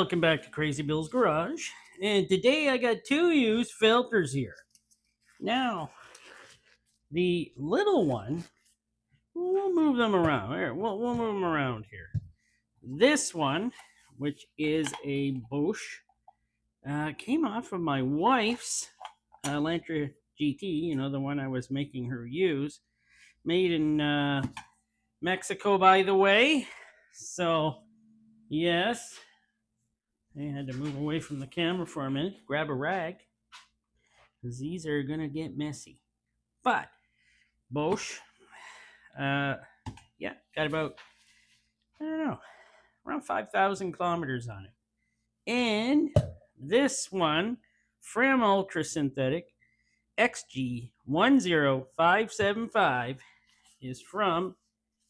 Welcome back to Crazy Bill's Garage. And today I got two used filters here. Now, the little one, we'll move them around. Here, we'll move them around here. This one, which is a Bosch, came off of my wife's Elantra GT, the one I was making her use. Made in Mexico, by the way. So, yes, I had to move away from the camera for a minute, grab a rag, because these are going to get messy. But, Bosch, yeah, got about, I don't know, around 5,000 kilometers on it. And this one, from Ultra Synthetic XG10575, is from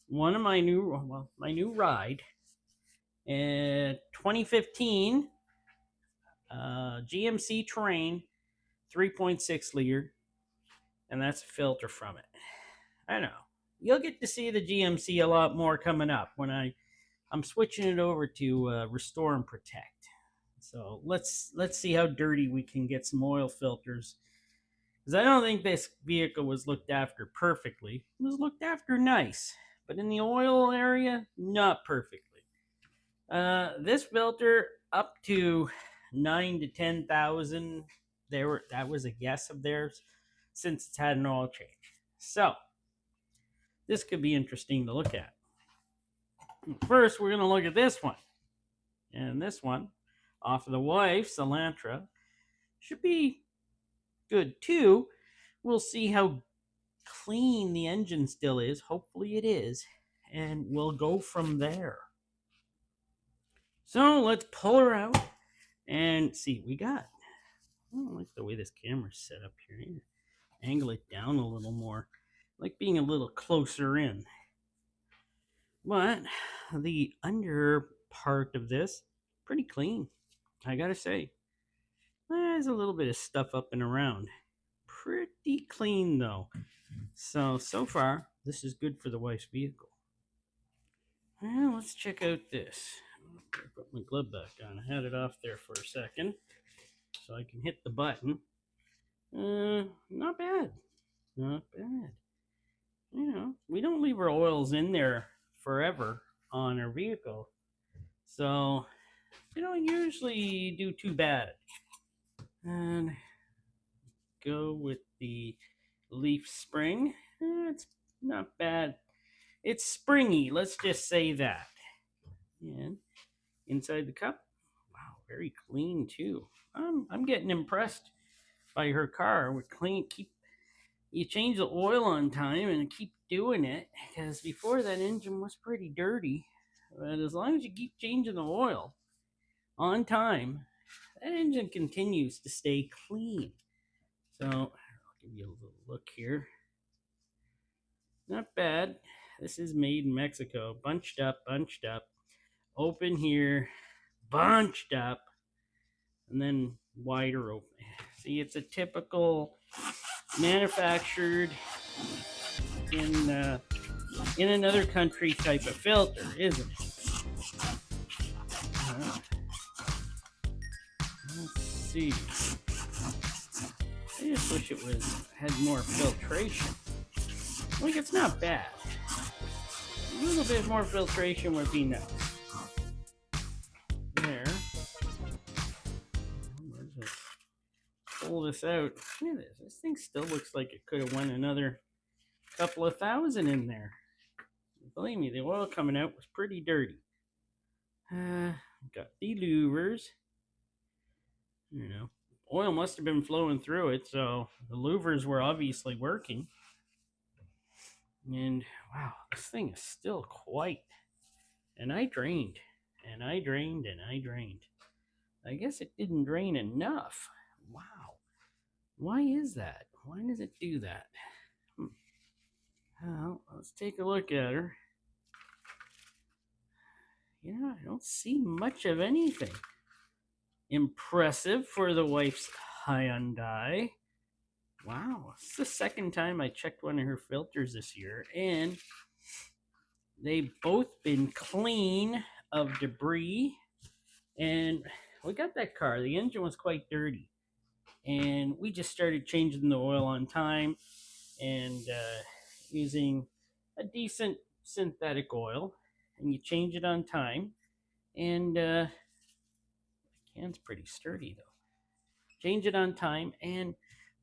one of my new ride, 2015 GMC Terrain 3.6 liter, and that's a filter from it. I know you'll get to see the GMC a lot more coming up when I'm switching it over to Restore and Protect. So let's see how dirty we can get some oil filters, because I don't think this vehicle was looked after perfectly. It was looked after nice, but in the oil area, not perfectly. This filter up to 9 to 10,000. That was a guess of theirs, since it's had an oil change. So this could be interesting to look at. First, we're going to look at this one, and this one off of the wife's Elantra should be good too. We'll see how clean the engine still is. Hopefully it is, and we'll go from there. So let's pull her out and see what we got. I don't like the way this camera's set up here. Angle it down a little more. I like being a little closer in. But the under part of this, pretty clean, I gotta say. There's a little bit of stuff up and around. Pretty clean though. So far, this is good for the wife's vehicle. Well, let's check out this. Put my glove back on. I had it off there for a second, so I can hit the button. Not bad. Not bad. We don't leave our oils in there forever on our vehicle, so we don't usually do too bad. And go with the leaf spring. It's not bad. It's springy, let's just say that. And inside the cup, wow, very clean too. I'm getting impressed by her car with clean. You change the oil on time and keep doing it, because before that engine was pretty dirty. But as long as you keep changing the oil on time, that engine continues to stay clean. So I'll give you a little look here. Not bad. This is made in Mexico. Bunched up. Open here, bunched up, and then wider open. See, it's a typical manufactured in another country type of filter, isn't it? Let's see. I just wish it had more filtration. Like, it's not bad. A little bit more filtration would be nice. There. Where's it? Pull this out. Look at this. This thing still looks like it could have went another couple of thousand in there. Believe me, the oil coming out was pretty dirty. Got the louvers. Oil must have been flowing through it, so the louvers were obviously working. And wow, this thing is still quite. And I drained, and I drained, and I drained. I guess it didn't drain enough. Wow. Why is that? Why does it do that? Well, let's take a look at her. I don't see much of anything impressive for the wife's Hyundai. Wow, it's the second time I checked one of her filters this year, and they've both been clean of debris And we got that car. The engine was quite dirty, and we just started changing the oil on time and using a decent synthetic oil. And you change it on time, and the can's pretty sturdy though. Change it on time, and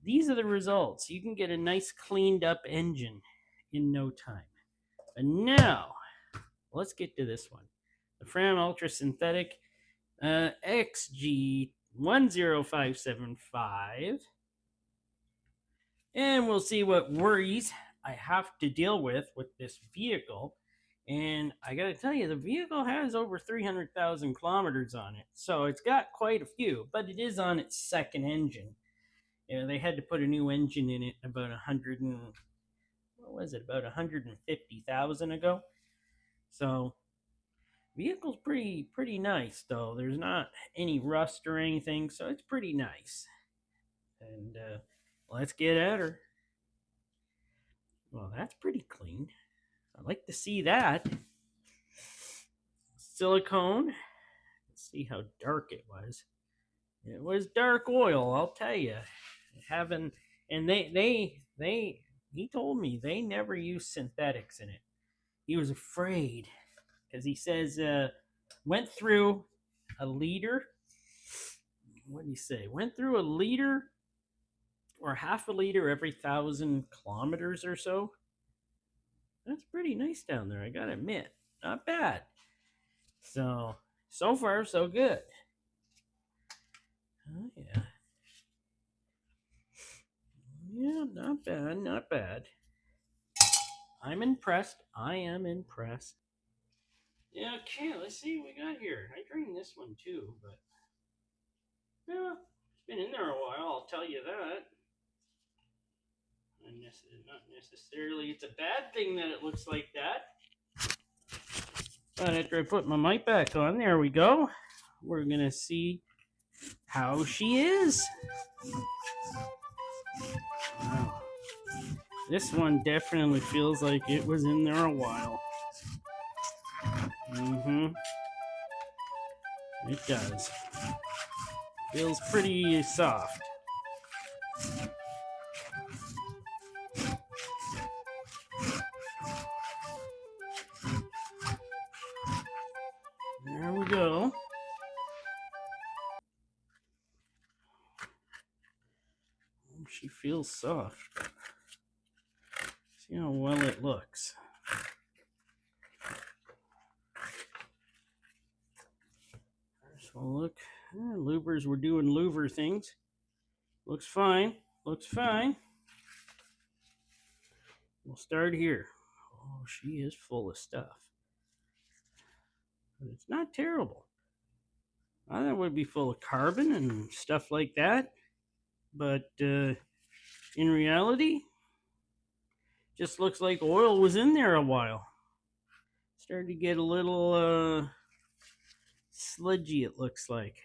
these are the results. You can get a nice cleaned up engine in no time. But now, let's get to this one. The Fram Ultra Synthetic XG10575. And we'll see what worries I have to deal with this vehicle. And I got to tell you, the vehicle has over 300,000 kilometers on it. So it's got quite a few, but it is on its second engine. You know, they had to put a new engine in it about 100 and what was it, about 150,000 ago. So vehicle's pretty nice though. There's not any rust or anything, so it's pretty nice. And let's get at her. Well, that's pretty clean. I'd like to see that. Silicone. Let's see how dark it was. It was dark oil, I'll tell you. Having and he told me they never use synthetics in it. He was afraid because he says went through a liter. What did he say? Went through a liter or half a liter every 1,000 kilometers or so. That's pretty nice down there, I gotta admit. Not bad. So far, so good. Oh, yeah. Yeah, not bad, not bad. I'm impressed. I am impressed. Yeah, okay, let's see what we got here. I drained this one too, but yeah, it's been in there a while, I'll tell you that. Not necessarily it's a bad thing that it looks like that. But after I put my mic back on, there we go. We're gonna see how she is. Wow. This one definitely feels like it was in there a while. It does. Feels pretty soft. There we go. She feels soft. See how well it looks. First one look. Lubers were doing louver things. Looks fine. Looks fine. We'll start here. Oh, she is full of stuff. But it's not terrible. I thought it would be full of carbon and stuff like that. But in reality, just looks like oil was in there a while. Started to get a little sludgy, it looks like.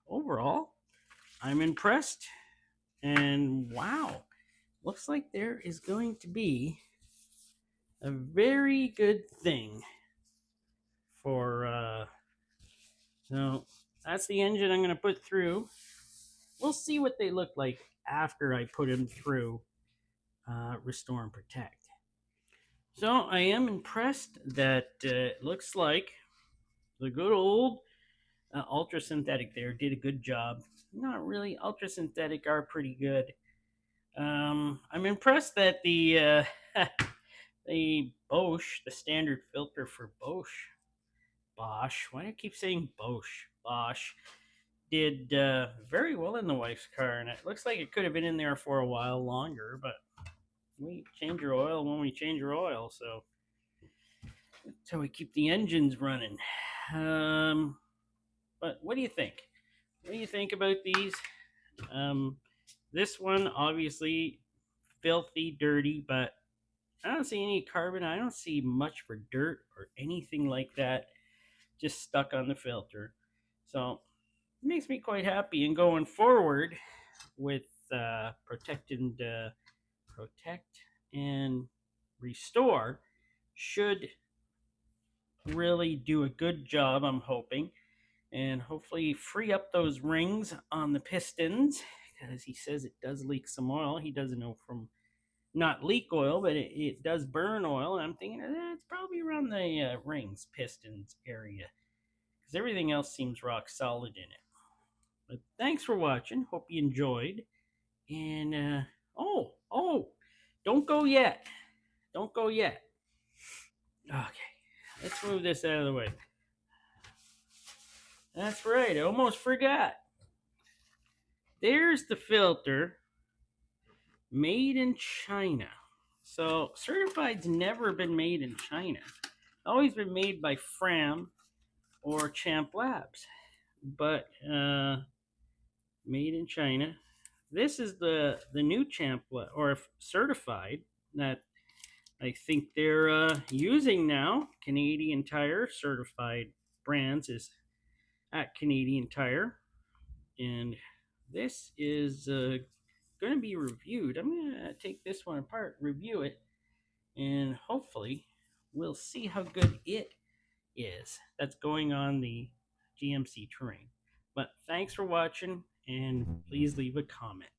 Overall, I'm impressed. And wow, looks like there is going to be a very good thing for so that's the engine I'm going to put through. We'll see what they look like after I put them through Restore and Protect. So I am impressed that it looks like the good old Ultra Synthetic there did a good job. Not really. Ultra Synthetic are pretty good. I'm impressed that the the Bosch, the standard filter for Bosch, why do I keep saying Bosch, did very well in the wife's car, and it looks like it could have been in there for a while longer, but we change your oil when we change your oil, so that's how we keep the engines running. But what do you think? What do you think about these? This one, obviously, filthy, dirty, but I don't see any carbon. I don't see much for dirt or anything like that just stuck on the filter. So it makes me quite happy. And going forward with Protect and Restore, should really do a good job, I'm hoping, and hopefully free up those rings on the pistons, because he says it does leak some oil. He doesn't know from not leak oil, but it does burn oil. And I'm thinking it's probably around the rings, pistons area, because everything else seems rock solid in it. But thanks for watching. Hope you enjoyed. And oh, don't go yet. Don't go yet. Okay, let's move this out of the way. That's right. I almost forgot. There's the filter, made in China. So certified's never been made in China. Always been made by Fram or Champ Labs, but made in China. This is the new Champ or certified that I think they're using now. Canadian Tire certified brands is at Canadian Tire, and this is going to be reviewed. I'm going to take this one apart, review it, and hopefully we'll see how good it is. That's going on the GMC Terrain. But thanks for watching, and please leave a comment.